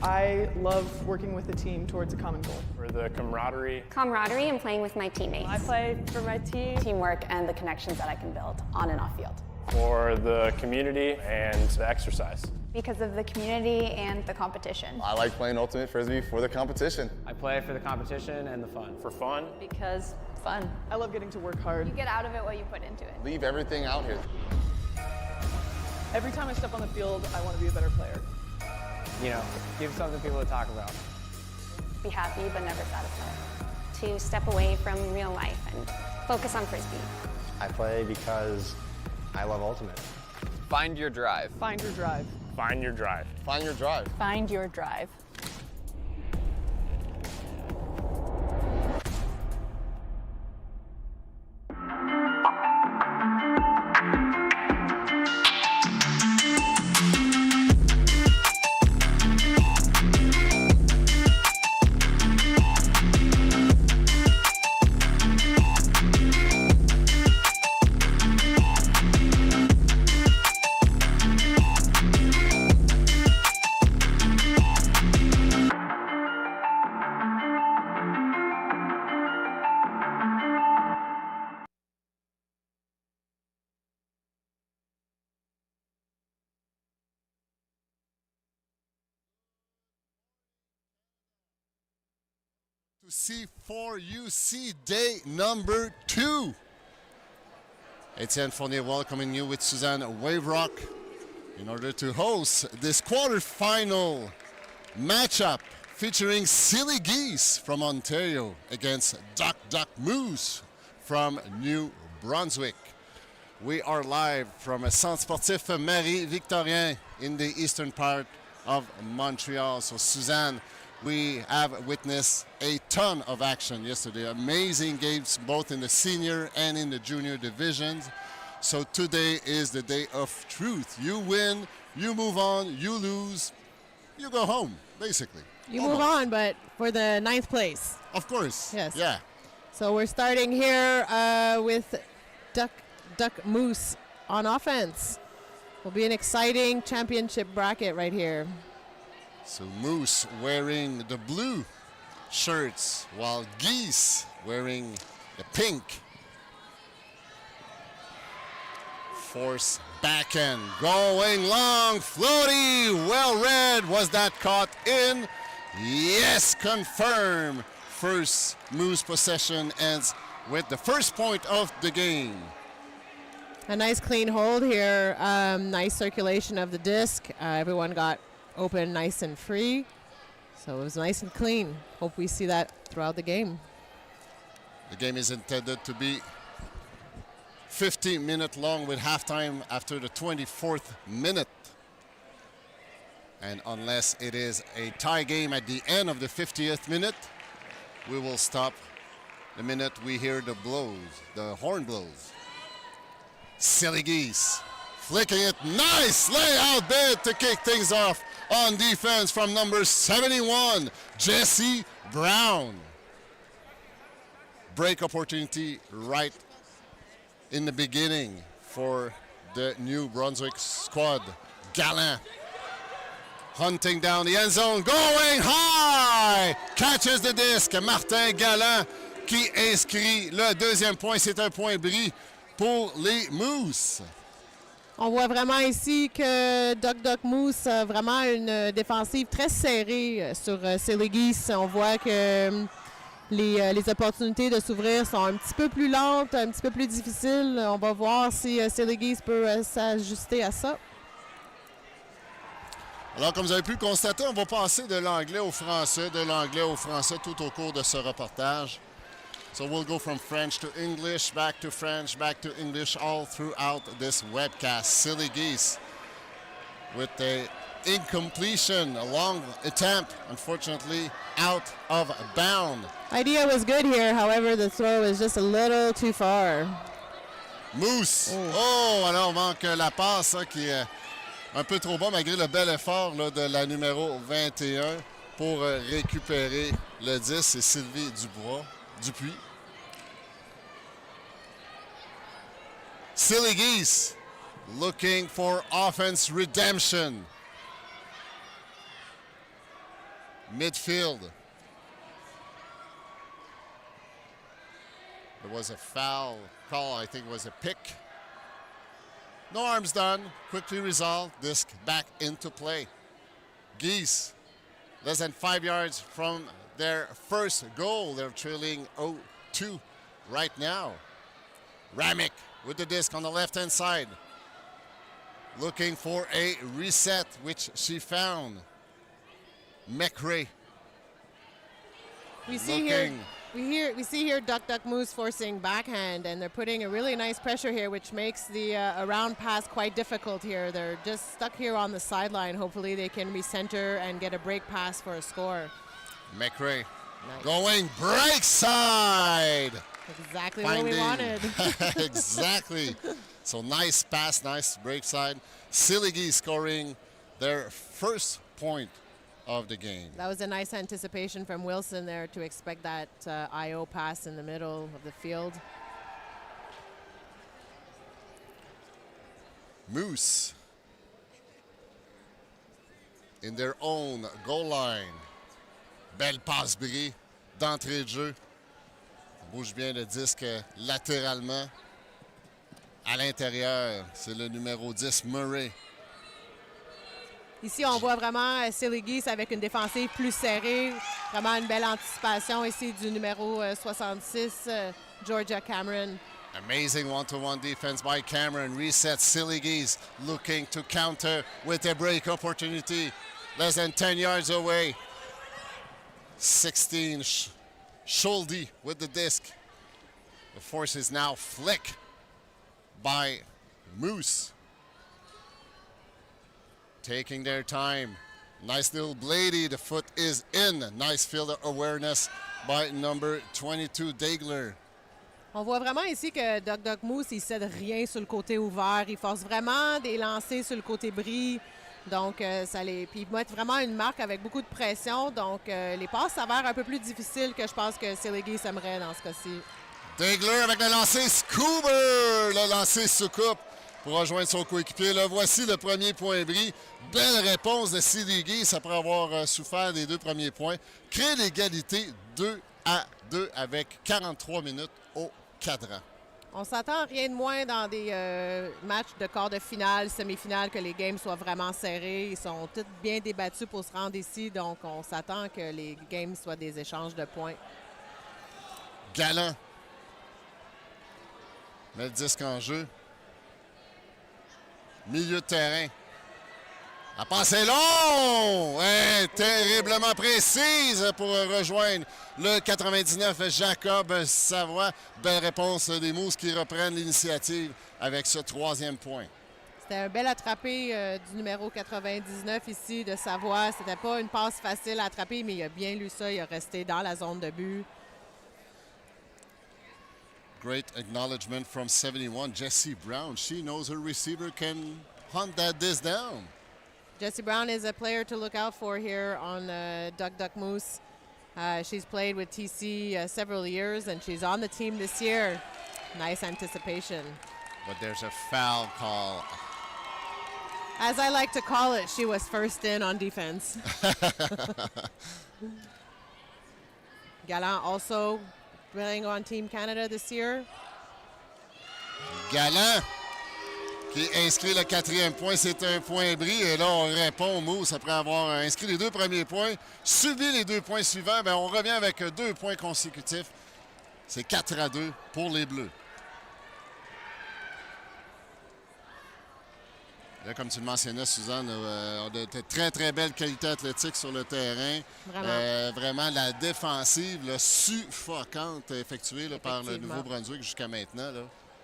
I love working with a team towards a common goal. For the camaraderie. Camaraderie and playing with my teammates. I play for my team. Teamwork and the connections that I can build on and off field. For the community and the exercise. Because of the community and the competition. I like playing Ultimate Frisbee for the competition. I play for the competition and the fun. For fun. Because fun. I love getting to work hard. You get out of it what you put into it. Leave everything out here. Every time I step on the field, I want to be a better player. You know, give something people to talk about. Be happy but never satisfied. To step away from real life and focus on Frisbee. I play because I love Ultimate. Find your drive. Find your drive. Find your drive. Find your drive. Find your drive. To C4UC day number 2. Etienne Fournier welcoming you with Suzanne Waverock in order to host this quarterfinal matchup featuring Silly Geese from Ontario against Duck Moose from New Brunswick. We are live from a Centre Sportif Marie-Victorien in the eastern part of Montreal. So Suzanne, we have witnessed a ton of action yesterday. Amazing games both in the senior and in the junior divisions. So today is the day of truth. You win, you move on, you lose, you go home, basically. You move on, but for the 9th place. Of course. Yes. Yeah. So we're starting here with Duck Moose on offense. Will be an exciting championship bracket right here. So Moose wearing the blue shirts while Geese wearing the pink. Force backhand going long, floaty, well read. Was that caught in? Yes, confirm. First Moose possession ends with the first point of the game. A nice clean hold here. Nice circulation of the disc. Everyone got open nice and free. So it was nice and clean. Hope we see that throughout the game. The game is intended to be 15-minute long with halftime after the 24th minute. And unless it is a tie game at the end of the 50th minute, we will stop the minute we hear the blows, the horn blows. Silly Geese flicking it. Nice layout bid to kick things off on defense from number 71, Jesse Brown. Break opportunity right in the beginning for the New Brunswick squad. Gallant hunting down the end zone, going high, catches the disc. Martin Gallant qui inscrit le deuxième point. C'est un point bris pour les Moose. On voit vraiment ici que Duck Moose a vraiment une défensive très serrée sur Silly Geese. On voit que les opportunités de s'ouvrir sont un petit peu plus lentes, un petit peu plus difficiles. On va voir si Silly Geese peut s'ajuster à ça. Alors, comme vous avez pu le constater, on va passer de l'anglais au français, tout au cours de ce reportage. So we'll go from French to English, back to French, back to English, all throughout this webcast. Silly Geese with a incompletion, a long attempt, unfortunately, out of bound. Idea was good here, however, the throw is just a little too far. Moose. Oh, alors on manque la passe qui est un peu trop bas, malgré le bel effort là, de la numéro 21 pour récupérer le 10, c'est Sylvie Dupuis. Silly Geese looking for offense redemption. midfield. There was a foul call, I think it was a pick. No arms done, quickly resolved, disc back into play. Geese, less than 5 yards from their first goal. They're trailing 0-2 right now. Ramick with the disc on the left-hand side. Looking for a reset, which she found. McRae. We see here Duck Duck Moose forcing backhand, and they're putting a really nice pressure here, which makes the around pass quite difficult here. They're just stuck here on the sideline. Hopefully they can recenter and get a break pass for a score. McRae Nice. going break side. Exactly what we wanted. Exactly. So nice pass, nice break side. Silly Geese scoring their first point of the game. That was a nice anticipation from Wilson there to expect that IO pass in the middle of the field. Moose in their own goal line. Belle passe bris d'entrée de jeu. Bouge bien le disque latéralement. À l'intérieur, c'est le numéro 10, Murray. Ici, on voit vraiment Silly Geese avec une défensive plus serrée. Vraiment une belle anticipation ici du numéro 66, Georgia Cameron. Amazing one-to-one defense by Cameron. Resets Silly Geese looking to counter with a break opportunity. Less than 10 yards away. 16, Scholdy with the disc. The force is now flick by Moose. Taking their time. Nice little bladey. The foot is in. Nice field awareness by number 22, Dagler. On voit vraiment ici que Duck Duck Moose, il cède rien sur le côté ouvert. Il force vraiment des lancers sur le côté bris. Donc, puis ils mettent vraiment une marque avec beaucoup de pression. Donc, les passes s'avèrent un peu plus difficiles que je pense que Silly Geese aimerait dans ce cas-ci. Dagler avec le lancer Scoober. Le lancer sous-coupe pour rejoindre son coéquipier. Là, voici le premier point bris. Belle réponse de Silly Geese après avoir souffert des 2 premiers points. Crée l'égalité 2-2 avec 43 minutes au cadran. On s'attend à rien de moins dans des matchs de quart de finale, semi-finale, que les games soient vraiment serrés. Ils sont tous bien débattus pour se rendre ici, donc on s'attend que les games soient des échanges de points. Galant met le disque en jeu. Milieu de terrain. La passe est longue! Terriblement précise pour rejoindre le 99 Jacob Savoie. Belle réponse des Mousses qui reprennent l'initiative avec ce 3e point. C'était un bel attrapé du numéro 99 ici de Savoie. C'était pas une passe facile à attraper, mais il a bien lu ça. Il a resté dans la zone de but. Great acknowledgement from 71, Jessie Brown. She knows her receiver can hunt that disc down. Jessie Brown is a player to look out for here on Duck Duck Moose. She's played with TC several years, and she's on the team this year. Nice anticipation. But there's a foul call. As I like to call it, she was first in on defense. Gallant also playing on Team Canada this year. Gallant qui inscrit le 4e point, c'est un point bris. Et là, on répond au Moose après avoir inscrit les 2 premiers points. Subi les 2 points suivants, bien, on revient avec 2 points consécutifs. C'est 4-2 pour les Bleus. Là, comme tu le mentionnais, Suzanne, on a de très, très belles qualités athlétiques sur le terrain. Vraiment, la défensive là, suffocante effectuée là, par le Nouveau-Brunswick jusqu'à maintenant. Là.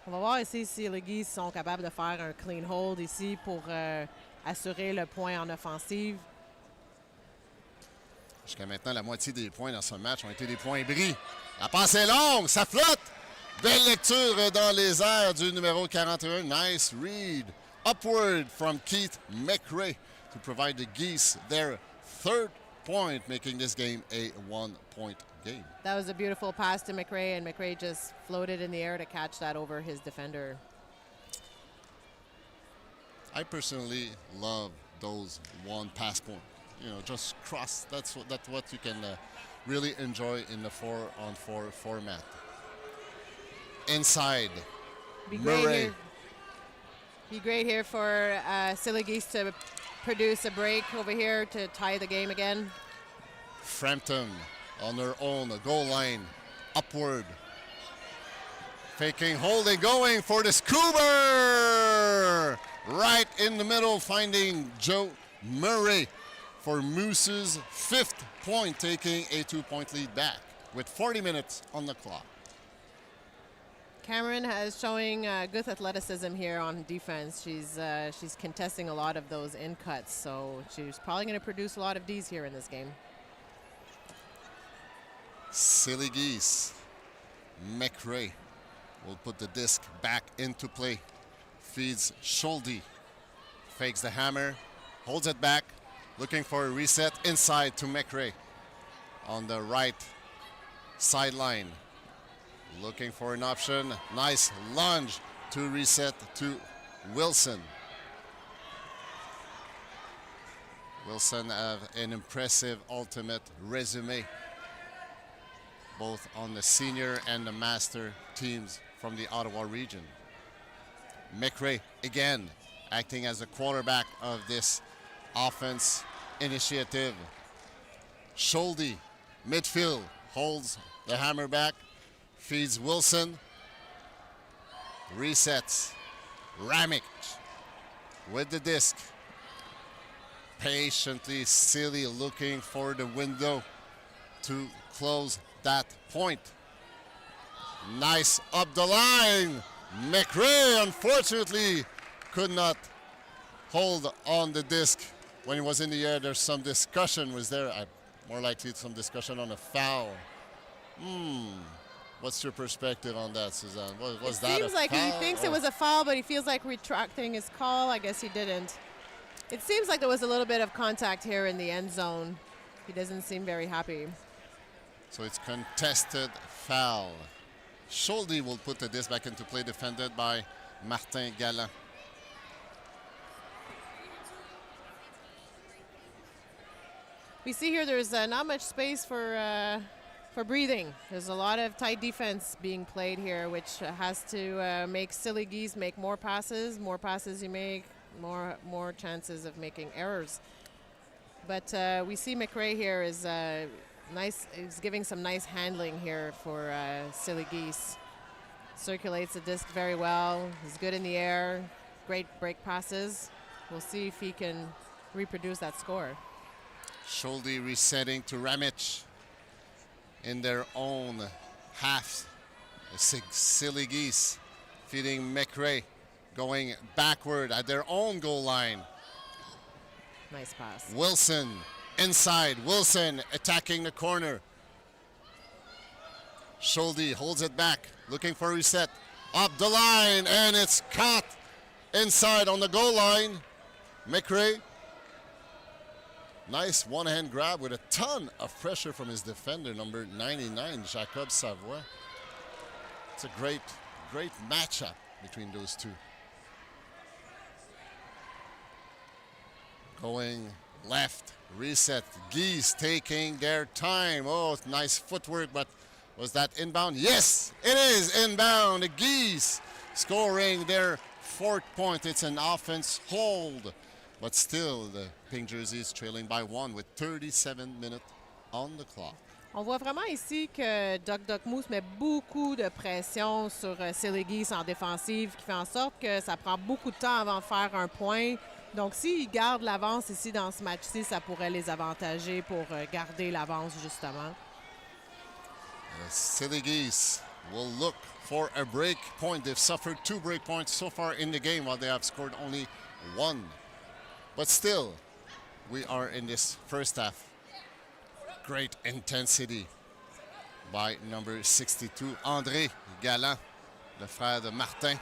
On va voir ici si les Geese sont capables de faire un clean hold ici pour assurer le point en offensive. Jusqu'à maintenant, la moitié des points dans ce match ont été des points bris. La passe est longue, ça flotte! Belle lecture dans les airs du numéro 41. Nice read. Upward from Keith McRae to provide the Geese their 3rd point, making this game a 1-point game. That was a beautiful pass to McRae, and McRae just floated in the air to catch that over his defender. I personally love those one pass point. just cross. That's what you can really enjoy in the 4-on-4 format. Inside, Murray. Be great here for Silly Geese to produce a break over here to tie the game again. Frampton on their own goal line, upward. Faking, holding, going for the scuba! Right in the middle, finding Joe Murray for Moose's 5th point, taking a 2-point lead back with 40 minutes on the clock. Cameron is showing good athleticism here on defense. She's contesting a lot of those in cuts, so she's probably going to produce a lot of Ds here in this game. Silly Geese. McRae will put the disc back into play. Feeds Scholdy. Fakes the hammer. Holds it back. Looking for a reset inside to McRae. On the right sideline. Looking for an option. Nice lunge to reset to Wilson. Wilson have an impressive ultimate resume, both on the senior and the master teams from the Ottawa region. McRae again acting as the quarterback of this offense initiative. Scholdy, midfield, holds the hammer back, feeds Wilson, resets. Ramick with the disc. Patiently, Silly looking for the window to close that point. Nice up the line. McRae unfortunately could not hold on the disc when he was in the air. There's some discussion. Was there more likely some discussion on a foul? What's your perspective on that, Suzanne? Was that a foul? It seems like he thinks it was a foul, but he feels like retracting his call. I guess he didn't. It seems like there was a little bit of contact here in the end zone. He doesn't seem very happy. So it's contested foul. Scholdy will put the disc back into play, defended by Martin Galland. We see here there's not much space for breathing. There's a lot of tight defense being played here, which has to make Silly Geese make more passes. More passes you make, more chances of making errors. But we see McRae here is nice. He's giving some nice handling here for Silly Geese. Circulates the disc very well. He's good in the air. Great break passes. We'll see if he can reproduce that score. Scholdy resetting to Ramich in their own half. Silly Geese feeding McRae, going backward at their own goal line. Nice pass. Wilson inside. Wilson attacking the corner. Scholdy holds it back, looking for a reset. Up the line, and it's caught inside on the goal line. McRae. Nice one-hand grab with a ton of pressure from his defender, number 99, Jacob Savoie. It's a great matchup between those two. Going left, reset. Geese taking their time. Oh, nice footwork, but was that inbound? Yes, it is inbound. The Geese scoring their 4th point. It's an offense hold. But still, the pink jersey is trailing by 1 with 37 minutes on the clock. On voit vraiment ici que Duck Moose met beaucoup de pression sur Silly Geese en défensive, qui fait en sorte que ça prend beaucoup de temps avant de faire un point. Donc, s'ils gardent l'avance ici dans ce match-ci, ça pourrait les avantager pour garder l'avance, justement. Silly Geese will look for a break point. They've suffered 2 break points so far in the game, while they have scored only 1. But still, we are in this first half. Great intensity by number 62, André Galland, le frère de Martin.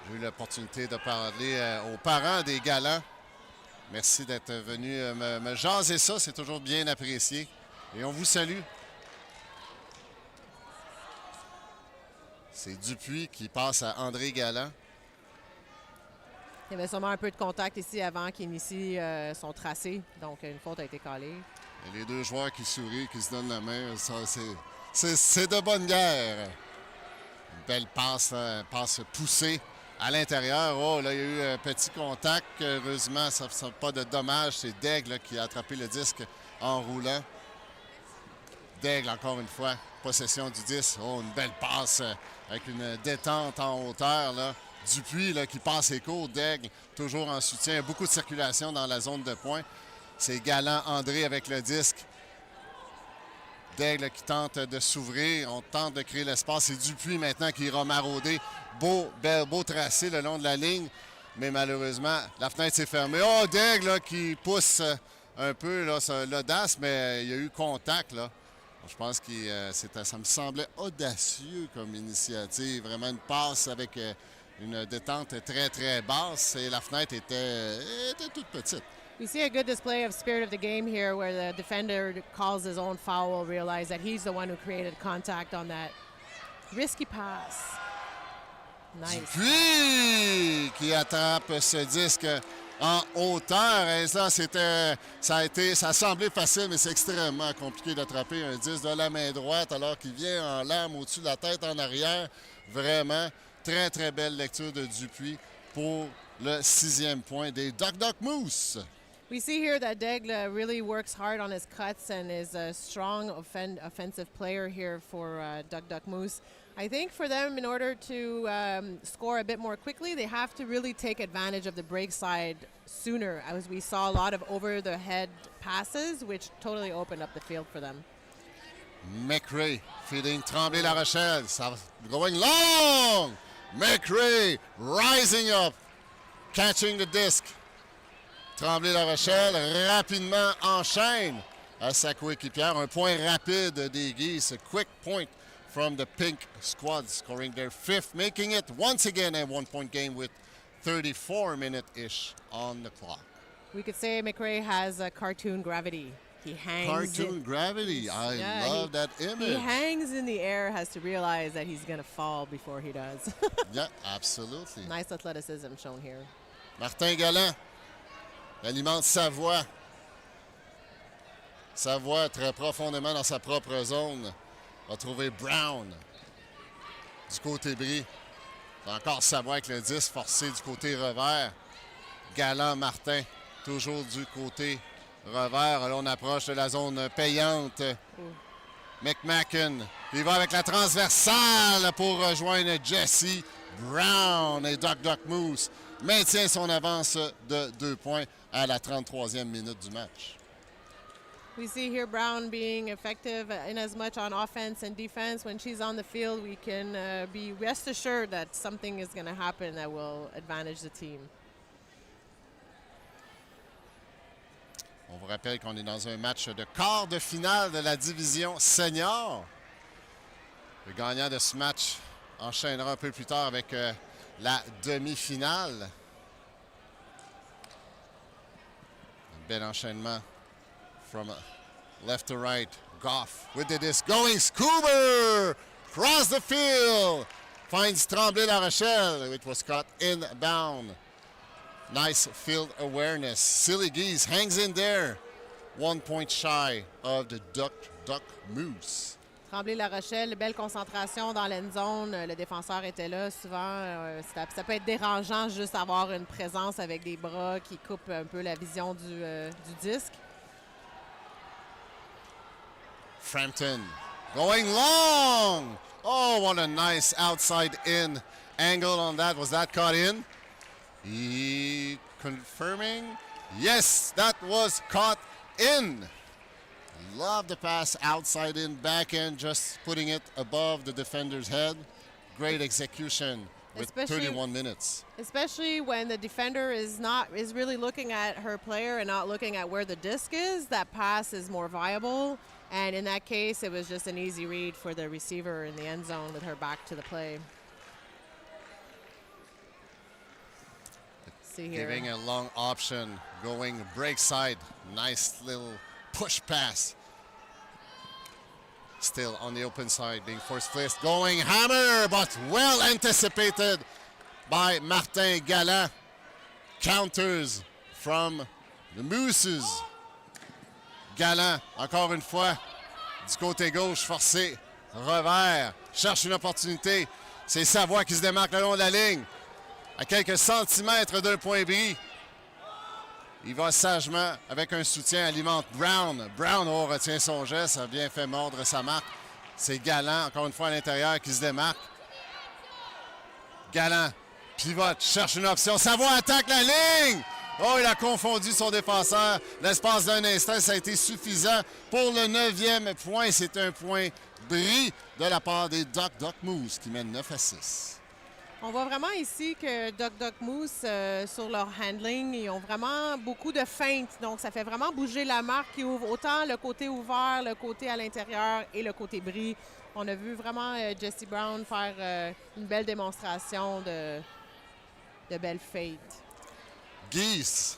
J'ai eu l'opportunité de parler aux parents des Galland. Merci d'être venu me jaser ça, c'est toujours bien apprécié. Et on vous salue. C'est Dupuis qui passe à André Galland. Il y avait sûrement un peu de contact ici avant qu'il initie son tracé. Donc, une faute a été calée. Et les deux joueurs qui sourient, qui se donnent la main, c'est de bonne guerre. Une belle passe, passe poussée à l'intérieur. Oh, là, il y a eu un petit contact. Heureusement, ça ne fait pas de dommages. C'est Daigle qui a attrapé le disque en roulant. Daigle, encore une fois, possession du disque. Oh, une belle passe avec une détente en hauteur, là. Dupuis là, qui passe ses cours. Daigle, toujours en soutien. Beaucoup de circulation dans la zone de pointe. C'est galant André avec le disque. Daigle qui tente de s'ouvrir. On tente de créer l'espace. C'est Dupuis maintenant qui ira marauder. Beau tracé le long de la ligne. Mais malheureusement, la fenêtre s'est fermée. Oh, Daigle là, qui pousse un peu l'audace, mais il y a eu contact. Là. Je pense que ça me semblait audacieux comme initiative. Vraiment une passe avec une détente très, très basse. Et la fenêtre était toute petite. We see a good display of spirit of the game here where the defender calls his own foul, realize that he's the one who created contact on that risky pass. Nice. Dupuis qui attrape ce disque en hauteur. Et ça semblait facile, mais c'est extrêmement compliqué d'attraper un disque de la main droite alors qu'il vient en lame au-dessus de la tête en arrière. Vraiment, très, très belle lecture de Dupuis pour le 6e point des Duck Moose. We see here that Daigle really works hard on his cuts and is a strong offensive player here for Duck Moose. I think for them, in order to score a bit more quickly, they have to really take advantage of the break side sooner, as we saw a lot of over-the-head passes, which totally opened up the field for them. McRae feeding Tremblay-La Rochelle. Going long! McRae rising up, catching the disc. Tremblay-La Rochelle rapidement enchaîne à sa coéquipière. Un point rapide des Geese. A quick point from the pink squad, scoring their 5th, making it once again a 1-point game with 34 minutes-ish on the clock. We could say McRae has a cartoon gravity. He hangs. Cartoon gravity. I love that image. He hangs in the air, has to realize that he's going to fall before he does. Yeah, absolutely. Nice athleticism shown here. Martin Galland alimente Savoie. Savoie très profondément dans sa propre zone. Va trouver Brown du côté bris. Encore Savoie avec le 10 forcé du côté revers. Galland Martin toujours du côté revers. Là, on approche de la zone payante. McMacken. Il va avec la transversale pour rejoindre Jesse Brown. Et Duck Moose maintient son avance de 2 points à la 33e minute du match. We see here Brown being effective in as much on offense and defense. When she's on the field, we can be rest assured that something is going to happen that will advantage the team. On vous rappelle qu'on est dans un match de quart de finale de la division senior. Le gagnant de ce match enchaînera un peu plus tard avec la demi-finale. Un bel enchaînement from left to right. Goff with the disc going. Scuba across the field. Finds Tremblay-La Rochelle. It was caught inbound. Nice field awareness. Silly Geese hangs in there. 1 point shy of the Duck Moose. Tremblay-La Rochelle, belle concentration dans l'end zone. Le défenseur était là. Souvent, ça peut être dérangeant juste avoir une présence avec des bras qui coupent un peu la vision du disque. Frampton going long. Oh, what a nice outside in angle on that. Was that caught in? He confirming. Yes, that was caught in. Love the pass outside in, backhand, just putting it above the defender's head. Great execution with 31 minutes. Especially when the defender is really looking at her player and not looking at where the disc is, that pass is more viable. And in that case, it was just an easy read for the receiver in the end zone with her back to the play. See here. Giving a long option, going break side. Nice little push pass. Still on the open side, being forced placed. Going hammer, but well anticipated by Martin Galland. counters from the Mooses. Galant, encore une fois, du côté gauche, forcé, revers, cherche une opportunité. C'est Savoie qui se démarque le long de la ligne, à quelques centimètres d'un point bris. Il va sagement avec un soutien, alimente Brown. Brown retient son geste, a bien fait mordre sa marque. C'est Galant, encore une fois à l'intérieur, qui se démarque. Galant pivote, cherche une option. Savoie attaque la ligne! Oh, il a confondu son défenseur. L'espace d'un instant, ça a été suffisant pour le 9e point. C'est un point bris de la part des Duck Moose qui mènent 9-6. On voit vraiment ici que Duck Moose, sur leur handling, ils ont vraiment beaucoup de feintes. Donc, ça fait vraiment bouger la marque qui ouvre autant le côté ouvert, le côté à l'intérieur et le côté bris. On a vu vraiment Jesse Brown faire une belle démonstration de belles feintes. Geese.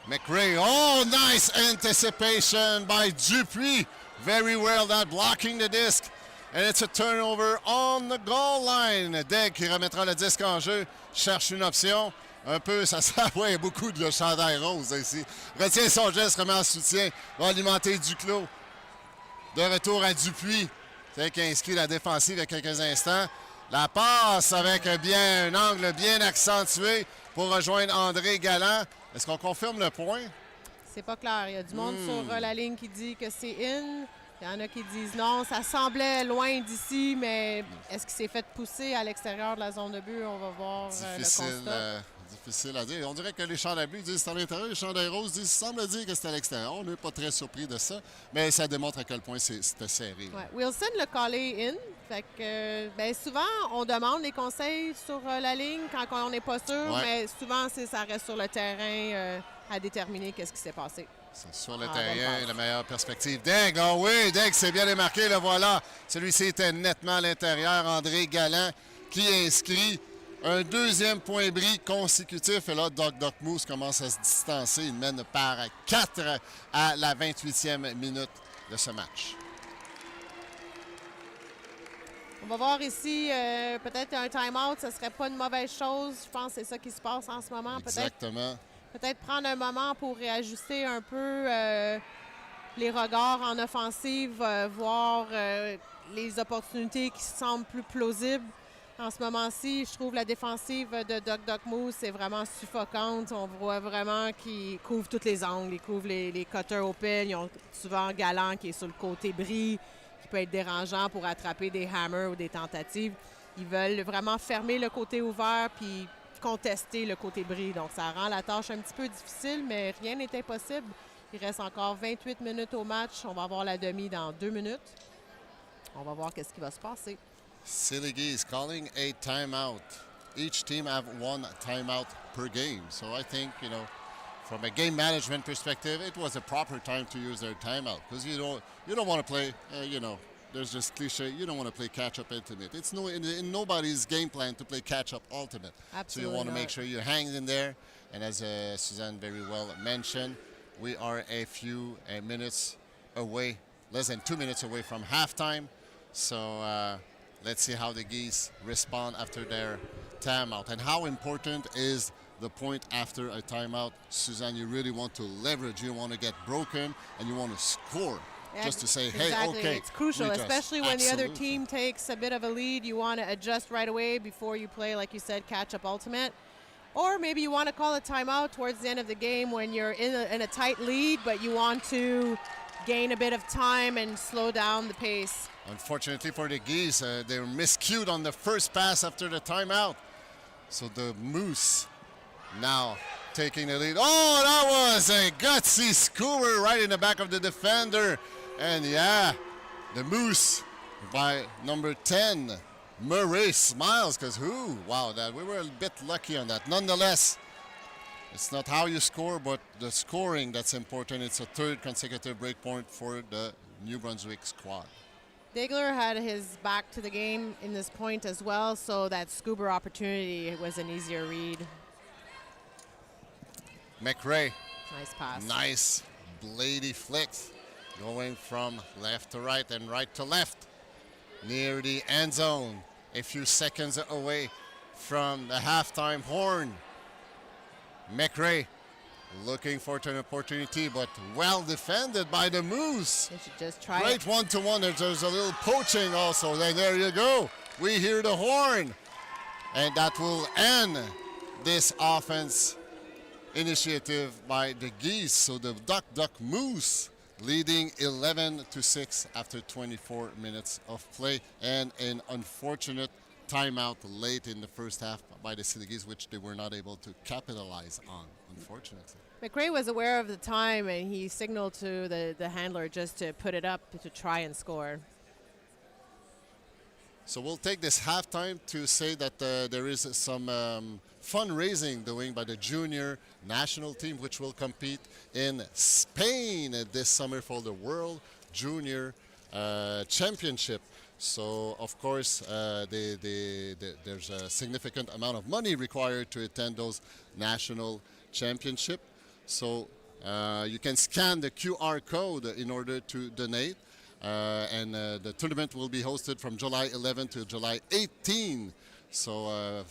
McRae. Oh, nice anticipation by Dupuis. Very well done, blocking the disc. And it's a turnover on the goal line. Degg qui remettra le disque en jeu, cherche une option. Un peu, ça s'avoue, beaucoup de chandail rose ici. Retient son geste, remet en soutien, va alimenter Duclos. De retour à Dupuis, c'est qui inscrit la défensive il y a quelques instants. La passe avec bien un angle bien accentué pour rejoindre André Galant. Est-ce qu'on confirme le point? C'est pas clair. Il y a du monde sur la ligne qui dit que c'est in. Il y en a qui disent non. Ça semblait loin d'ici, mais est-ce qu'il s'est fait pousser à l'extérieur de la zone de but? On va voir le constat. Difficile à dire. On dirait que les chandails bleus disent que c'est à l'intérieur, les chandails roses disent semble dire que c'est à l'extérieur. On n'est pas très surpris de ça, mais ça démontre à quel point c'était serré. Ouais. Wilson l'a collé in. Fait que, souvent, on demande des conseils sur la ligne quand on n'est pas sûr, mais souvent, ça reste sur le terrain à déterminer qu'est-ce qui s'est passé. C'est sur le terrain, la meilleure perspective. Degg, oh oui, Degg s'est bien démarqué, le voilà. Celui-ci était nettement à l'intérieur. André Galant qui inscrit un deuxième point bris consécutif. Et là, Duck Moose commence à se distancer. Il mène par 4 à la 28e minute de ce match. On va voir ici, peut-être un time-out, ce ne serait pas une mauvaise chose. Je pense que c'est ça qui se passe en ce moment. Exactement. Peut-être prendre un moment pour réajuster un peu les regards en offensive, voir les opportunités qui semblent plus plausibles. En ce moment-ci, je trouve la défensive de Duck Moose est vraiment suffocante. On voit vraiment qu'ils couvrent tous les angles. Ils couvrent les cutters open. Ils ont souvent Galant qui est sur le côté bris, qui peut être dérangeant pour attraper des hammers ou des tentatives. Ils veulent vraiment fermer le côté ouvert puis contester le côté bris. Donc, ça rend la tâche un petit peu difficile, mais rien n'est impossible. Il reste encore 28 minutes au match. On va avoir la demi dans 2 minutes. On va voir qu'est-ce qui va se passer. Silly Geese calling a timeout. Each team have 1 timeout per game. So I think, from a game management perspective, it was a proper time to use their timeout because you don't want to play, there's this cliche, you don't want to play catch-up ultimate. It's in nobody's game plan to play catch-up ultimate. Absolutely so you want to not. make sure you hang in there. And as Suzanne very well mentioned, we are a few minutes away, less than 2 minutes away from halftime. So let's see how the Geese respond after their timeout. And how important is the point after a timeout? Suzanne, you really want to leverage, you want to get broken, and you want to score. Just to say, hey, exactly. okay. It's crucial, especially when the other Absolutely. team takes a bit of a lead. You want to adjust right away before you play, like you said, catch-up ultimate. Or maybe you want to call a timeout towards the end of the game when you're in a tight lead, but you want to gain a bit of time and slow down the pace. Unfortunately for the Geese, they were miscued on the first pass after the timeout. So the Moose now taking the lead. Oh, that was a gutsy skewer right in the back of the defender. And yeah, the Moose by number 10, Murray smiles because wow, that we were a bit lucky on that. Nonetheless, it's not how you score, but the scoring that's important. It's a 3rd consecutive break point for the New Brunswick squad. Degler had his back to the game in this point as well, so that scuba opportunity was an easier read. McRae. Nice pass. Nice blady flicks going from left to right and right to left near the end zone. A few seconds away from the halftime horn. McRae looking for an opportunity, but well defended by the Moose. They should just try Great it. one-to-one. There's a little poaching also. Then there you go. We hear the horn. And that will end this offense initiative by the Geese. So the Duck Moose leading 11-6 after 24 minutes of play, and an unfortunate timeout late in the first half by the City Geese, which they were not able to capitalize on, unfortunately. McRae was aware of the time, and he signaled to the handler just to put it up to try and score. So we'll take this halftime to say that there is some fundraising doing by the junior national team, which will compete in Spain this summer for the World Junior Championship. So, of course, there's a significant amount of money required to attend those national championships. So you can scan the QR code in order to donate. And the tournament will be hosted from July 11 to July 18. So,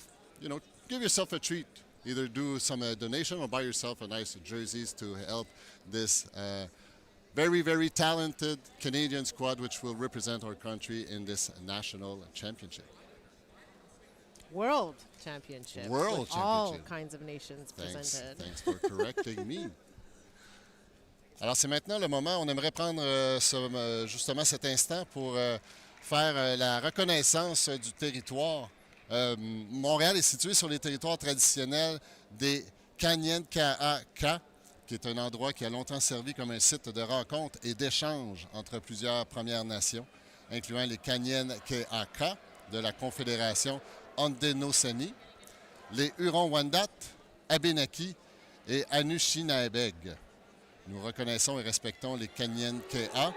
give yourself a treat. Either do some donation or buy yourself a nice jerseys to help this very, very talented Canadian squad, which will represent our country in this national championship. World Championship. World with Championship. All kinds of nations presented. Thanks for correcting me. Alors, c'est maintenant le moment. On aimerait prendre justement cet instant pour faire la reconnaissance du territoire. Montréal est situé sur les territoires traditionnels des Kanien'kehá:ka, qui est un endroit qui a longtemps servi comme un site de rencontre et d'échange entre plusieurs Premières Nations, incluant les Kanien'kehá:ka de la Confédération Haudenosaunee, les Hurons-Wendat, Abénaquis et Anishinabeg. Nous reconnaissons et respectons les Kanien'kehá:ka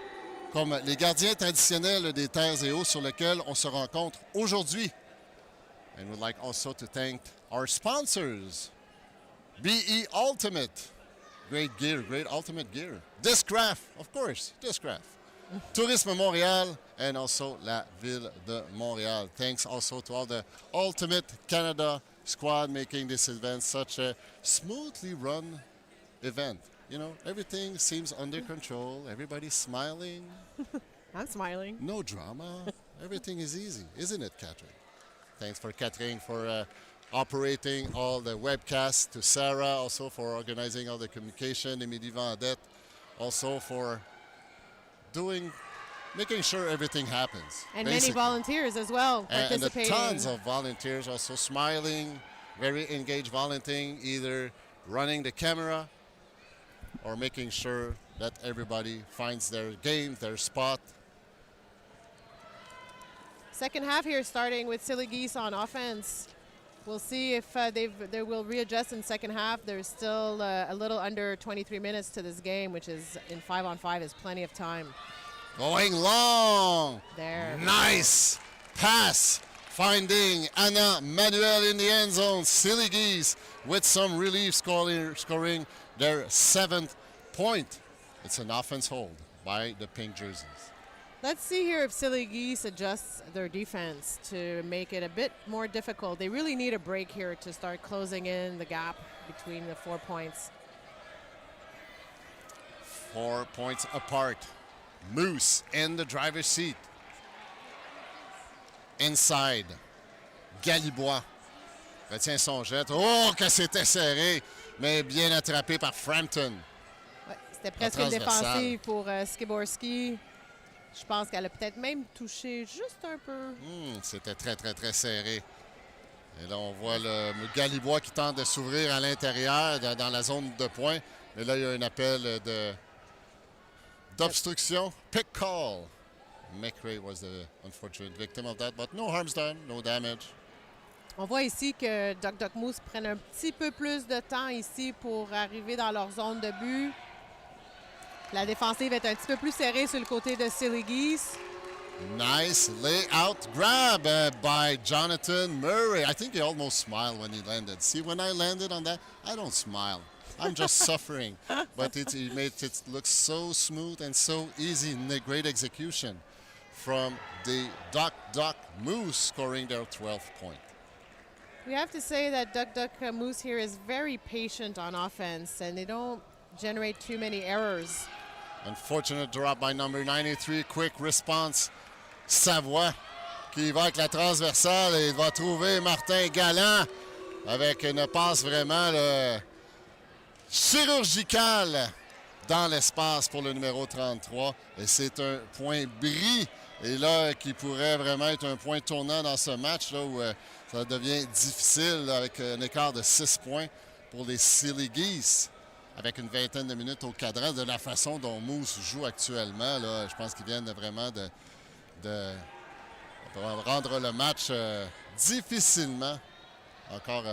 comme les gardiens traditionnels des terres et eaux sur lesquelles on se rencontre aujourd'hui. And we'd like also to thank our sponsors, BE Ultimate, great gear, great ultimate gear. Discraft, of course, Discraft. Tourisme Montréal, and also la Ville de Montréal. Thanks also to all the Ultimate Canada squad making this event such a smoothly run event. You know, everything seems under control. Everybody's smiling. I'm smiling. No drama. Everything is easy, isn't it, Catherine? Thanks for Catherine for operating all the webcasts, to Sarah also for organizing all the communication, Émilie Vendette also for making sure everything happens. And basically. many volunteers as well And participating. tons of volunteers also smiling, very engaged volunteering, either running the camera or making sure that everybody finds their game, their spot. Second half here starting with Silly Geese on offense. We'll see if they will readjust in second half. There's still a little under 23 minutes to this game, which is in 5-on-5 is plenty of time. Going long. There. Nice pass. Finding Anna Manuel in the end zone. Silly Geese with some relief scoring their 7th point. It's an offense hold by the pink jerseys. Let's see here if Silly Geese adjusts their defense to make it a bit more difficult. They really need a break here to start closing in the gap between the 4 points. 4 points apart. Moose in the driver's seat. Inside. Galibois retient son jet. Oh, que c'était serré, mais bien attrapé par Frampton. Ouais, c'était presque une défensive pour Skiborski. Je pense qu'elle a peut-être même touché juste un peu. C'était très, très, très serré. Et là, on voit le Galibois qui tente de s'ouvrir à l'intérieur dans la zone de points. Mais là, il y a un appel d'obstruction. Pick call. McRae was the unfortunate victim of that, but no harm's done, no damage. On voit ici que Duck Moose prennent un petit peu plus de temps ici pour arriver dans leur zone de but. La défensive est un petit peu plus serrée sur le côté de Silly Geese. Nice layout grab by Jonathan Murray. I think he almost smiled when he landed. See, when I landed on that, I don't smile. I'm just suffering. But he made it look so smooth and so easy. Great execution from the Duck Moose, scoring their 12th point. We have to say that Duck Moose here is very patient on offense, and they don't generate too many errors. Unfortunate drop by number 93. Quick response. Savoie qui va avec la transversale et il va trouver Martin Galland avec une passe vraiment chirurgicale dans l'espace pour le numéro 33. Et c'est un point bris. Et là, qui pourrait vraiment être un point tournant dans ce match là, où ça devient difficile là, avec un écart de 6 points pour les Silly Geese. Avec une vingtaine de minutes au cadran, de la façon dont Moose joue actuellement, là, je pense qu'ils viennent vraiment de rendre le match difficilement encore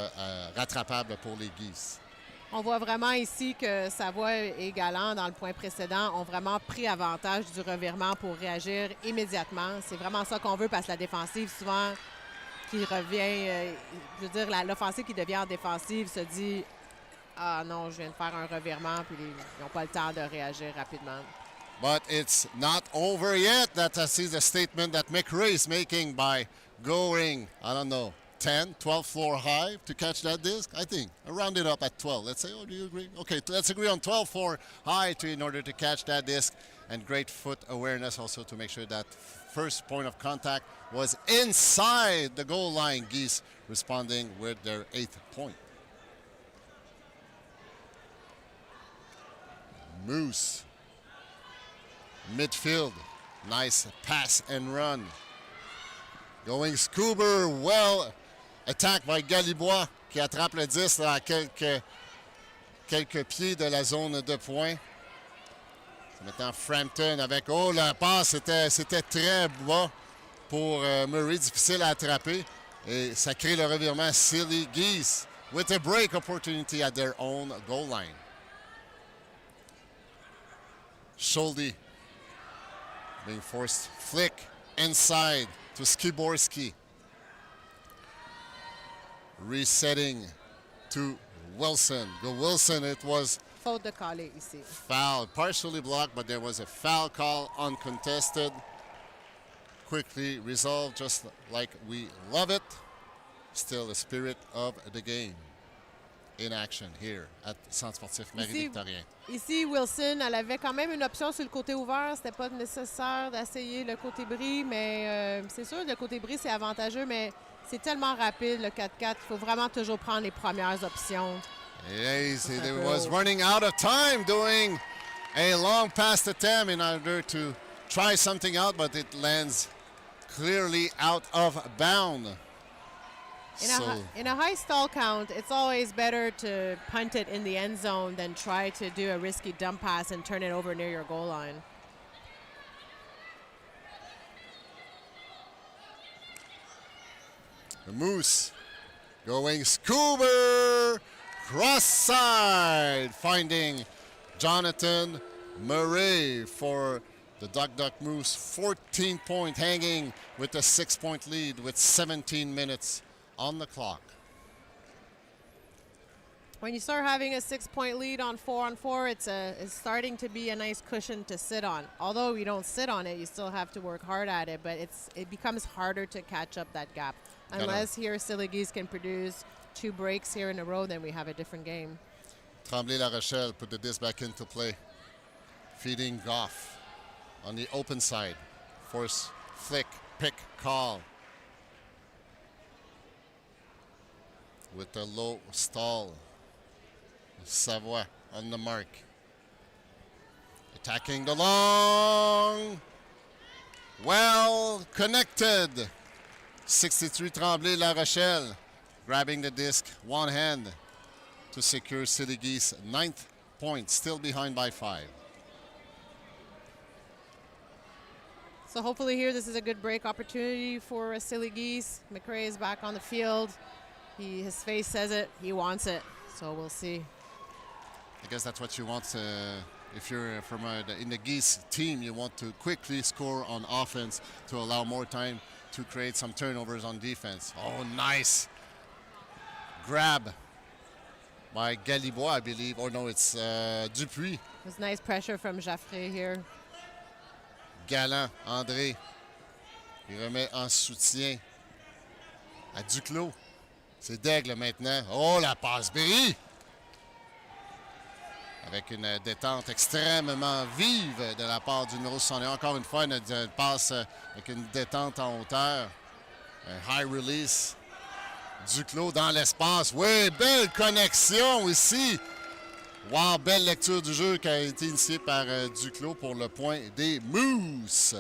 rattrapable pour les Geese. On voit vraiment ici que Savoie et Galland, dans le point précédent, ont vraiment pris avantage du revirement pour réagir immédiatement. C'est vraiment ça qu'on veut parce que la défensive, souvent, qui revient, je veux dire, l'offensive qui devient en défensive se dit « Ah non, je viens de faire un revirement », puis ils n'ont pas le temps de réagir rapidement. But it's not over yet. That is the statement that McRae is making by going, I don't know, 10, 12 floor high to catch that disc, I think. I'll round it up at 12. Let's say, oh, do you agree? Okay, let's agree on 12 floor high in order to catch that disc. And great foot awareness also to make sure that first point of contact was inside the goal line. Geese responding with their 8th point. Moose. Midfield. Nice pass and run. Going Scuba, well attacked by Galibois qui attrape le 10 là, à quelques pieds de la zone de points. Maintenant Frampton avec, oh la passe c'était très bas pour Murray, difficile à attraper. Et ça crée le revirement. Silly Geese with a break opportunity at their own goal line. Scholdy being forced flick inside to Skiborski. Resetting to Wilson. The Wilson, it was Faute de caler ici. foul, partially blocked, but there was a foul call uncontested. Quickly resolved, just like we love it. Still the spirit of the game in action here at Centre Sportif Marie-Victorien. Ici, Wilson, elle avait quand même une option sur le côté ouvert. C'était pas nécessaire d'essayer le côté bris, mais c'est sûr, le côté bris, c'est avantageux, mais c'est tellement rapide, le 4-4, il faut vraiment toujours prendre les premières options. Yes, he was running out of time doing a long pass attempt in order to try something out, but it lands clearly out of bound. In a high stall count, it's always better to punt it in the end zone than try to do a risky dump pass and turn it over near your goal line. The Moose going Scuba cross side, finding Jonathan Murray for the Duck Moose. 14-point hanging with a 6-point lead with 17 minutes on the clock. When you start having a 6-point lead on 4-on-4, it's starting to be a nice cushion to sit on. Although you don't sit on it, you still have to work hard at it, but it becomes harder to catch up that gap. Unless here Silly Geese can produce 2 breaks here in a row, then we have a different game. Tremblay-La Rochelle put the disc back into play. Feeding Goff on the open side. Force, flick, pick, call. With a low stall. Savoie on the mark. Attacking the long. Well connected. 63 Tremblay-La Rochelle. Grabbing the disc, one hand to secure Silly Geese 9th point, still behind by 5. So hopefully here this is a good break opportunity for Silly Geese. McRae is back on the field. His face says it. He wants it. So we'll see. I guess that's what you want. If you're in the Geese team, you want to quickly score on offense to allow more time to create some turnovers on defense. Oh, nice grab by Galibois, I believe. Or no, it's Dupuis. There's nice pressure from Jaffré here. Galland, André. Il remet en soutien à Duclos. C'est Daigle maintenant. Oh, la passe brie! Avec une détente extrêmement vive de la part du numéro 61. Encore une fois, une passe avec une détente en hauteur. Un high release. Duclos dans l'espace. Oui, belle connexion ici. Wow, belle lecture du jeu qui a été initiée par Duclos pour le point des Moose.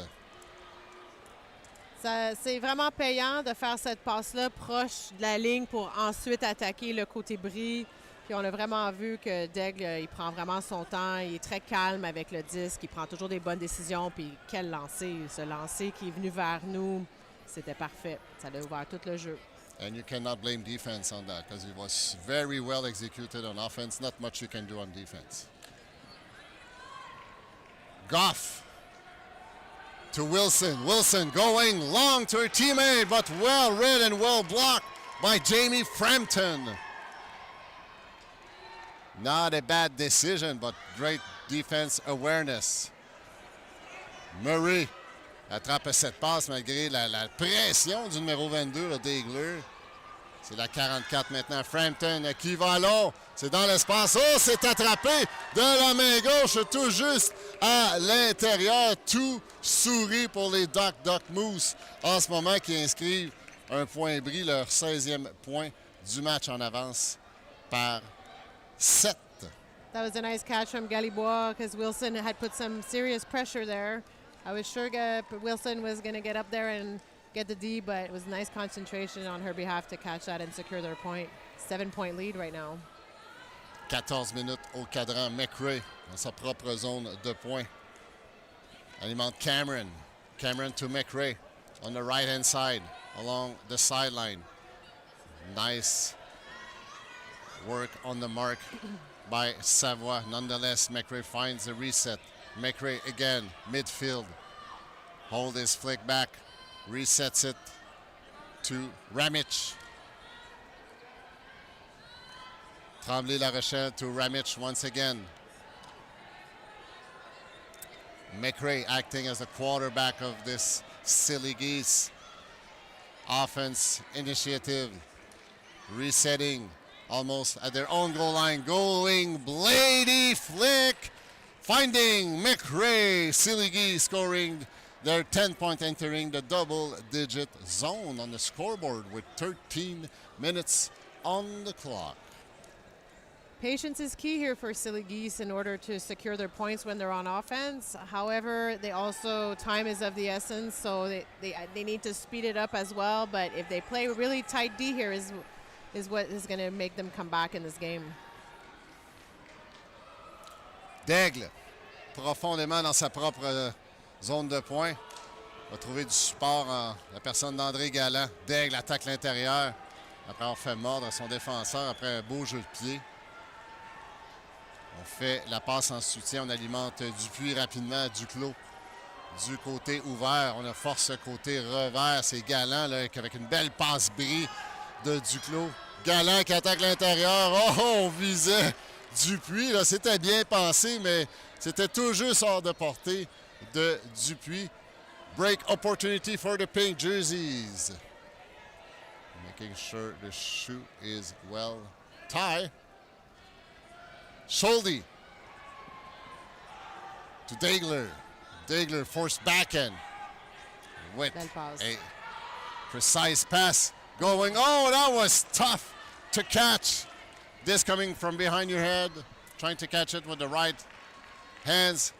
C'est vraiment payant de faire cette passe-là proche de la ligne pour ensuite attaquer le côté bris. Puis on a vraiment vu que Daigle, il prend vraiment son temps. Il est très calme avec le disque. Il prend toujours des bonnes décisions. Puis quel lancer! Ce lancer qui est venu vers nous, c'était parfait. Ça a ouvert tout le jeu. And you cannot blame defense on that because it was very well executed on offense. Not much you can do on defense. Goff to Wilson. Wilson going long to her teammate, but well read and well blocked by Jamie Frampton. Not a bad decision, but great defense awareness. Murray attrape cette passe malgré la pression du numéro 22, le Daigler. C'est la 44 maintenant. Frampton qui va long. C'est dans l'espace. Oh, c'est attrapé de la main gauche tout juste à l'intérieur. Tout sourit pour les Duck Moose en ce moment qui inscrivent un point bris, leur 16e point du match en avance par 7. That was a nice catch from Galibois because Wilson had put some serious pressure there. I was sure Wilson was going to get up there and get the D, but it was nice concentration on her behalf to catch that and secure their point. 7-point lead right now. 14 minutes au cadran. McRae dans sa propre zone de points. Alimente Cameron. Cameron to McRae on the right-hand side along the sideline. Nice work on the mark by Savoie. Nonetheless, McRae finds the reset. McRae again, midfield. Hold his flick back. Resets it to Ramich. Tremblay-La Rochelle to Ramich once again. McRae acting as the quarterback of this Silly Geese offense initiative. Resetting almost at their own goal line. Going Blady flick. Finding McRae. Silly Geese scoring their 10-point, entering the double-digit zone on the scoreboard with 13 minutes on the clock. Patience is key here for Silly Geese in order to secure their points when they're on offense. However, time is of the essence, so they need to speed it up as well. But if they play really tight D here is what is going to make them come back in this game. Daigle, profondément dans sa propre zone de points, va trouver du support en la personne d'André Galland. Daigle attaque l'intérieur après avoir fait mordre son défenseur après un beau jeu de pied. On fait la passe en soutien, on alimente Dupuis rapidement, Duclos du côté ouvert. On a force côté revers, c'est Galland là, avec une belle passe brie de Duclos. Galland qui attaque l'intérieur. Oh, on visait Dupuis, là, c'était bien pensé, mais c'était tout juste hors de portée de Dupuis. Break opportunity for the pink jerseys. Making sure the shoe is well tied. Scholdy to Daigler. Daigler forced backhand with a precise pass going. Oh, that was tough to catch. This coming from behind your head, trying to catch it with the right hands.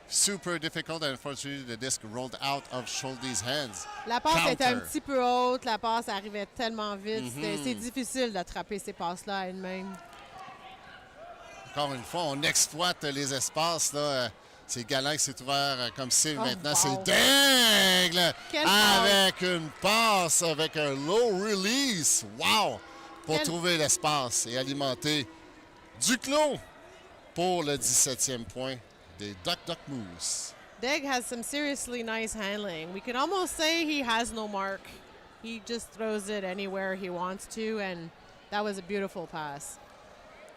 Super difficult, and unfortunately, the disc rolled out of Scholdy's hands. La passe était un petit peu haute, la passe arrivait tellement vite. C'est difficile d'attraper ces passes-là à une main. Encore une fois, on exploite les espaces. Là. C'est Galland qui s'est ouvert comme cible. Maintenant, c'est Daigle avec une passe, avec un low release. Wow! Pour trouver l'espace et alimenter Duclos pour le 17e point des Duck Moose. Daigle has some seriously nice handling. We can almost say he has no mark. He just throws it anywhere he wants to, and that was a beautiful pass.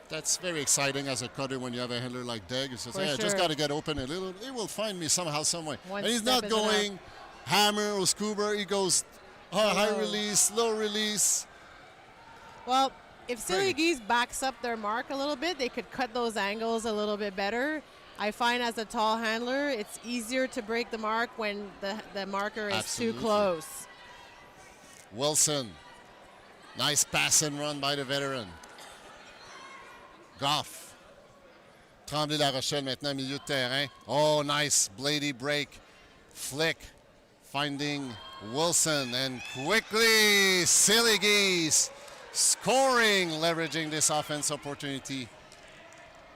That's very exciting as a cutter when you have a handler like Daigle. So I just got to get open a little. He will find me somehow, some way. And he's not going hammer or scuba. He goes high release, low release. Well, if Silly Great. Geese backs up their mark a little bit, they could cut those angles a little bit better. I find as a tall handler, it's easier to break the mark when the marker is Absolutely. too close. Wilson. Nice pass and run by the veteran. Goff. Tremblay-La Rochelle maintenant, milieu de terrain. Oh, nice Blady break. Flick finding Wilson. And quickly, Silly Geese scoring, leveraging this offense opportunity.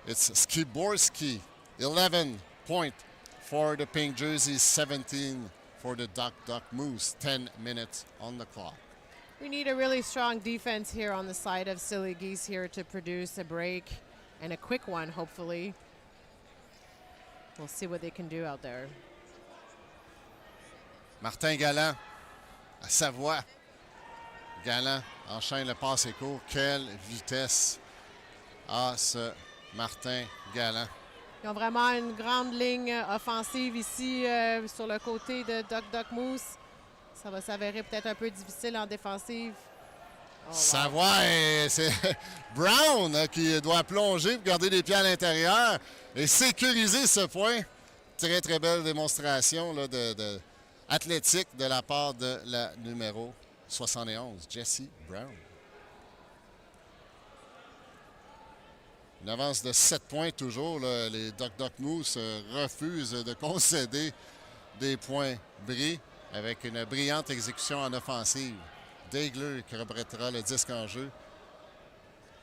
It's Skiborski. 11 point for the pink jerseys, 17 for the Duck Moose. 10 minutes on the clock. We need a really strong defense here on the side of Silly Geese here to produce a break and a quick one, hopefully. We'll see what they can do out there. Martin Galland à Savoie. Galland enchaîne le passe et court. Quelle vitesse a ce Martin Galland. Ils ont vraiment une grande ligne offensive ici sur le côté de Duck Moose. Ça va s'avérer peut-être un peu difficile en défensive. Oh, wow. Savoie, c'est Brown qui doit plonger pour garder les pieds à l'intérieur et sécuriser ce point. Très, très belle démonstration là, athlétique de la part de la numéro 71, Jessie Brown. Une avance de 7 points toujours. Là. Les Duck Moose refusent de concéder des points bris avec une brillante exécution en offensive. Daigler qui reprêtera le disque en jeu.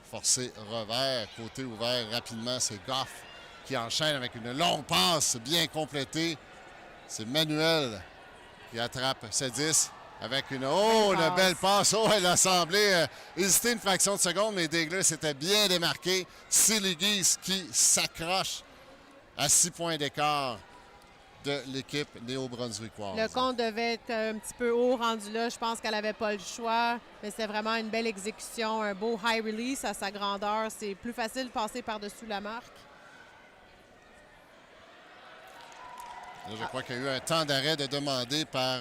Forcé revers, côté ouvert rapidement. C'est Goff qui enchaîne avec une longue passe bien complétée. C'est Manuel qui attrape ce disque avec une belle passe. Oh, elle a semblé hésiter une fraction de seconde, mais Daigler s'était bien démarqué. Silly Geese qui s'accroche à 6 points d'écart de l'équipe néo-brunswickoise. Le compte devait être un petit peu haut rendu là. Je pense qu'elle n'avait pas le choix. Mais c'était vraiment une belle exécution, un beau high release à sa grandeur. C'est plus facile de passer par-dessus la marque. Là, je crois qu'il y a eu un temps d'arrêt de demander par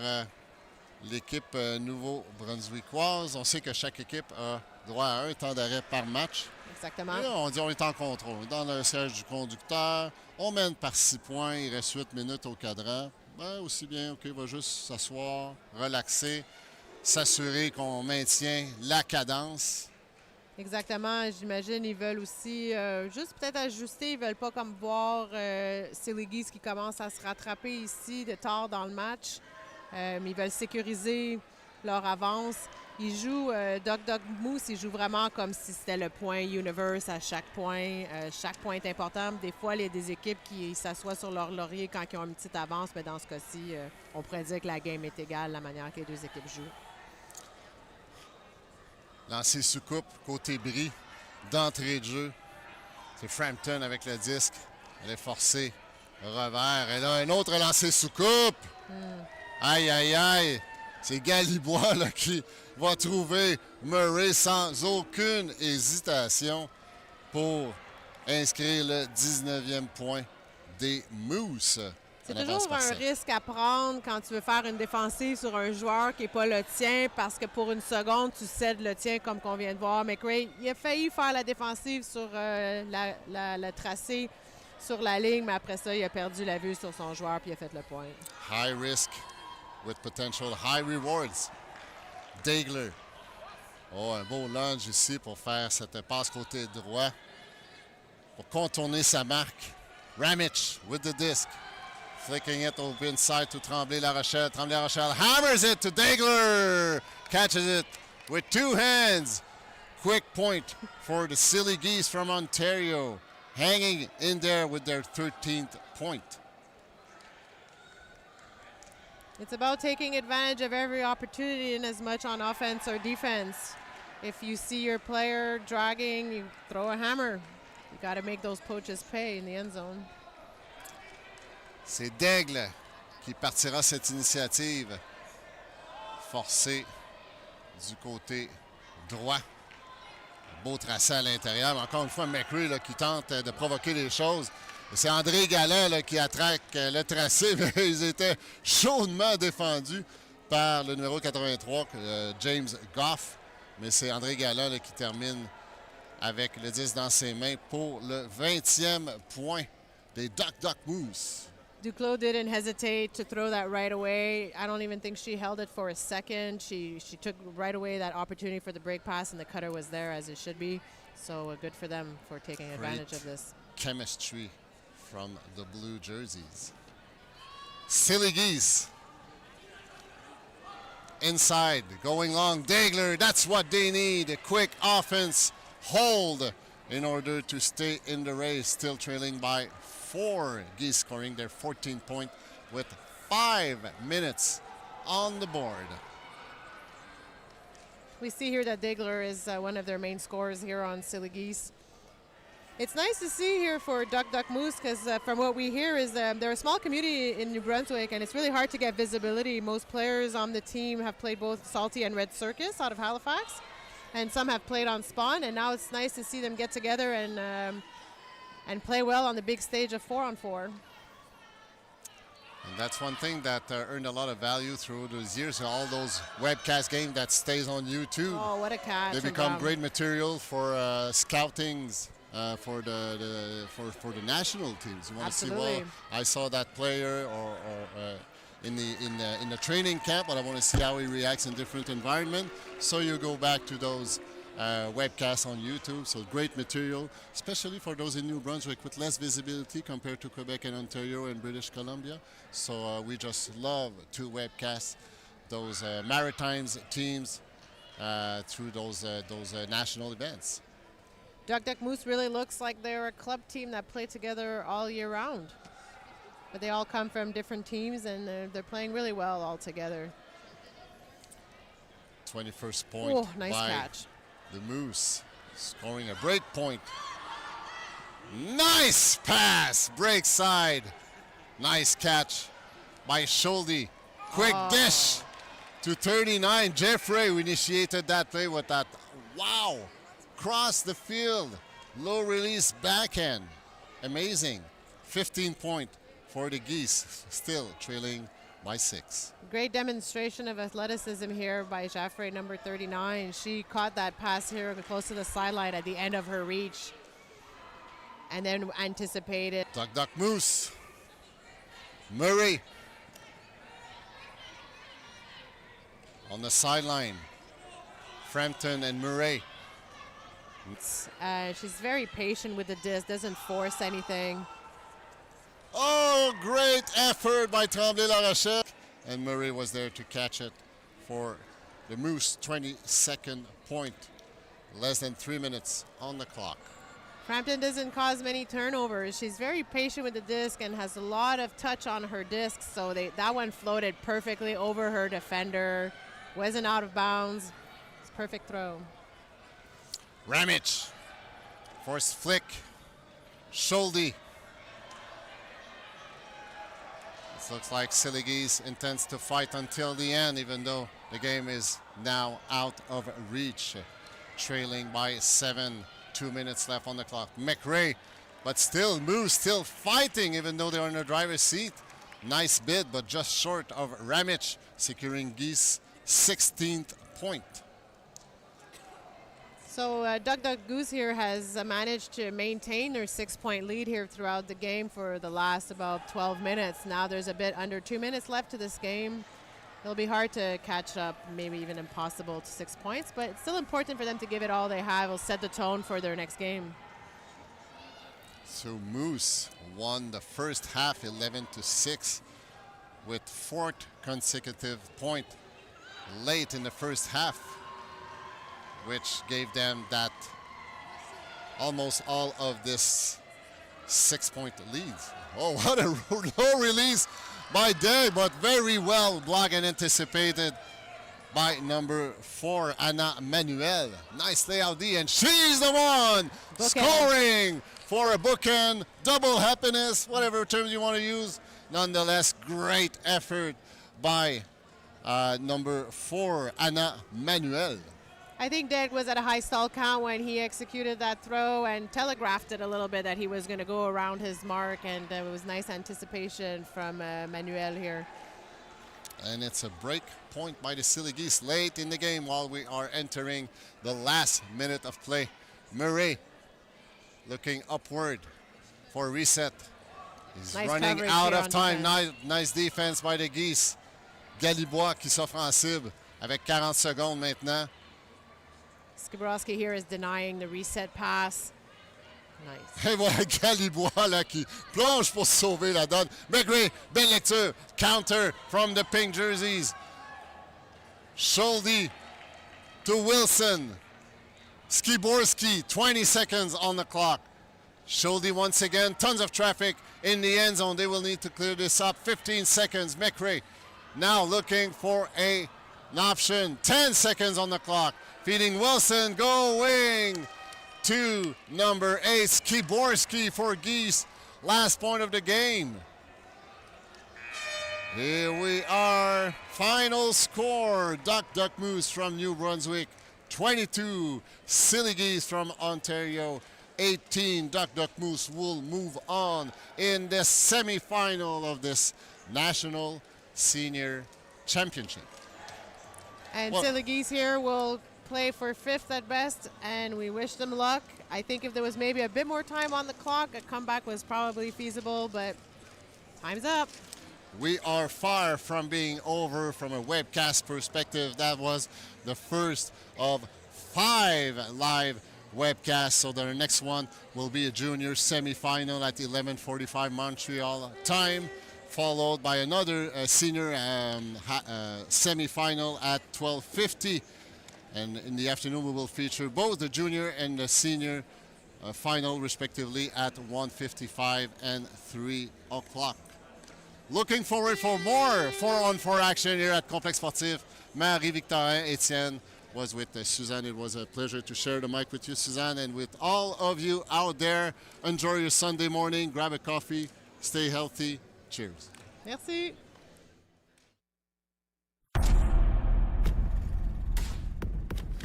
l'équipe nouveau-brunswickoise. On sait que chaque équipe a droit à un temps d'arrêt par match. Exactement. Et là, on dit on est en contrôle. Dans le siège du conducteur, on mène par 6 points. Il reste 8 minutes au cadran. Ben, aussi bien, OK, va juste s'asseoir, relaxer, s'assurer qu'on maintient la cadence. Exactement. J'imagine ils veulent aussi juste peut-être ajuster. Ils ne veulent pas comme voir Silly Geese qui commence à se rattraper ici de tard dans le match. Mais ils veulent sécuriser leur avance. Ils jouent, Duck Moose, ils jouent vraiment comme si c'était le point universe à chaque point. Chaque point est important. Des fois, il y a des équipes qui s'assoient sur leur laurier quand ils ont une petite avance. Mais dans ce cas-ci, on pourrait dire que la game est égale, la manière que les deux équipes jouent. Lancé sous coupe, côté bris, d'entrée de jeu. C'est Frampton avec le disque. Elle est forcée. Revers. Et là, un autre lancé sous coupe. Aïe, aïe, aïe. C'est Galibois là, qui va trouver Murray sans aucune hésitation pour inscrire le 19e point des Moose. C'est toujours un risque à prendre quand tu veux faire une défensive sur un joueur qui n'est pas le tien parce que pour une seconde, tu cèdes le tien comme qu'on vient de voir. McRae, il a failli faire la défensive sur le tracé sur la ligne, mais après ça, il a perdu la vue sur son joueur puis il a fait le point. High risk with potential high rewards. Daigler. Oh, un beau lunge ici pour faire cette passe côté droit pour contourner sa marque. Ramich with the disc. Flicking it over inside to Tremblay-La Rochelle. Tremblay-La Rochelle hammers it to Daigler. Catches it with 2 hands. Quick point for the Silly Geese from Ontario. Hanging in there with their 13th point. It's about taking advantage of every opportunity in as much on offense or defense. If you see your player dragging, you throw a hammer. You got to make those poaches pay in the end zone. C'est Daigle qui partira cette initiative. Forcé du côté droit. Beau tracé à l'intérieur. Encore une fois, McRae là, qui tente de provoquer les choses. C'est André Galland là, qui attraque le tracé, mais ils étaient chaudement défendus par le numéro 83, James Goff. Mais c'est André Galland là, qui termine avec le 10 dans ses mains pour le 20e point des Duck Moose. Duclos didn't hesitate to throw that right away. I don't even think she held it for a second. She took right away that opportunity for the break pass, and the cutter was there as it should be. So good for them for taking advantage of this. Chemistry from the blue jerseys. Silly Geese. Inside, going long. Degler, that's what they need. A quick offense hold in order to stay in the race. Still trailing by 4. Geese scoring their 14th point with 5 minutes on the board. We see here that Degler is one of their main scorers here on Silly Geese. It's nice to see here for Duck Moose because from what we hear is they're a small community in New Brunswick, and it's really hard to get visibility. Most players on the team have played both Salty and Red Circus out of Halifax, and some have played on Spawn, and now it's nice to see them get together and play well on the big stage of 4-on-4. And that's one thing that earned a lot of value through those years. All those webcast games that stays on YouTube. Oh, what a catch. They become great material for scoutings for the national teams. You want to see, well, I saw that player or in the training camp, but I want to see how he reacts in different environment. So you go back to those webcasts on YouTube. So great material, especially for those in New Brunswick with less visibility compared to Quebec and Ontario and British Columbia. So we just love to webcast those Maritimes teams through those national events. Duck Moose really looks like they're a club team that play together all year round. But they all come from different teams, and they're playing really well all together. 21st point nice by catch. The Moose, scoring a break point. Nice pass, break side. Nice catch by Scholdy. Quick dish to 39. Jeffrey initiated that play with that, wow, cross the field, low release backhand. Amazing. 15 point for the Geese, still trailing by 6. Great demonstration of athleticism here by Jaffray, number 39. She caught that pass here close to the sideline at the end of her reach and then anticipated. Duck Moose. Murray on the sideline. Frampton and Murray. She's very patient with the disc, doesn't force anything. Oh, great effort by Tremblay-La Rochelle. And Murray was there to catch it for the Moose. 22nd point. Less than 3 minutes on the clock. Frampton doesn't cause many turnovers. She's very patient with the disc and has a lot of touch on her disc. So that one floated perfectly over her defender. Wasn't out of bounds. It's a perfect throw. Ramich. Forced flick. Scholdy. This looks like Silly Geese intends to fight until the end, even though the game is now out of reach. Trailing by 7, 2 minutes left on the clock. McRae, but still Moose still fighting, even though they're in the driver's seat. Nice bid, but just short of Ramich, securing Geese 16th point. So Duck Goose here has managed to maintain their 6-point lead here throughout the game for the last about 12 minutes. Now there's a bit under 2 minutes left to this game. It'll be hard to catch up, maybe even impossible to 6 points, but it's still important for them to give it all they have. It'll set the tone for their next game. So Moose won the first half 11-6 with 4th consecutive point late in the first half, which gave them that almost all of this 6-point lead. Oh, what a low release by Day, but very well blocked and anticipated by number 4, Anna Manuel. Nice layout D, and she's the one scoring for a bookend, double happiness, whatever term you want to use. Nonetheless, great effort by number 4, Anna Manuel. I think Derek was at a high stall count when he executed that throw and telegraphed it a little bit that he was going to go around his mark, and it was nice anticipation from Manuel here. And it's a break point by the Silly Geese late in the game while we are entering the last minute of play. Murray looking upward for reset. He's Nice running coverage out here of on time. defense. Nice defense by the Geese. Galibois qui s'offre en cible avec 40 secondes maintenant. Skiborowski here is denying the reset pass. Nice. Et voilà Galibois là qui plonge pour sauver la donne. McRae, belle lecture. Counter from the pink jerseys. Schulte to Wilson. Skiborski, 20 seconds on the clock. Schulte once again, tons of traffic in the end zone. They will need to clear this up. 15 seconds. McRae now looking for an option. 10 seconds on the clock. Feeding Wilson, going to number 8, Skiborski for Geese. Last point of the game. Here we are. Final score. Duck Moose from New Brunswick. 22. Silly Geese from Ontario. 18. Duck Moose will move on in the semi-final of this National Senior Championship. And Well- Silly Geese here will play for 5th at best, and we wish them luck. I think if there was maybe a bit more time on the clock, a comeback was probably feasible, but time's up. We are far from being over from a webcast perspective. That was the first of 5 live webcasts. So the next one will be a junior semi-final at 11:45 Montreal time, followed by another senior semi-final at 12:50. And in the afternoon, we will feature both the junior and the senior final, respectively, at 1:55 and 3 o'clock. Looking forward for more 4-on-4 action here at Complexe Sportif. Marie-Victorin Etienne was with Suzanne. It was a pleasure to share the mic with you, Suzanne, and with all of you out there. Enjoy your Sunday morning. Grab a coffee. Stay healthy. Cheers. Merci.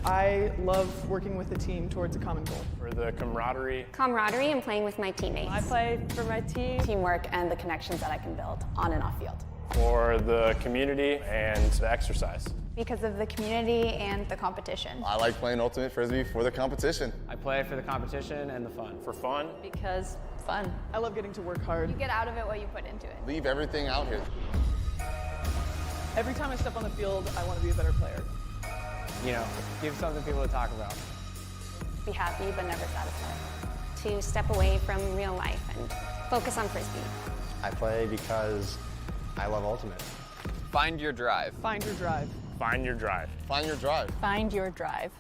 I love working with a team towards a common goal. For the camaraderie. Camaraderie and playing with my teammates. I play for my team. Teamwork and the connections that I can build on and off field. For the community and the exercise. Because of the community and the competition. I like playing ultimate frisbee for the competition. I play for the competition and the fun. For fun. Because fun. I love getting to work hard. You get out of it what you put into it. Leave everything out here. Every time I step on the field, I want to be a better player. You know, give something people to talk about. Be happy but never satisfied. To step away from real life and focus on frisbee. I play because I love ultimate. Find your drive. Find your drive. Find your drive. Find your drive. Find your drive.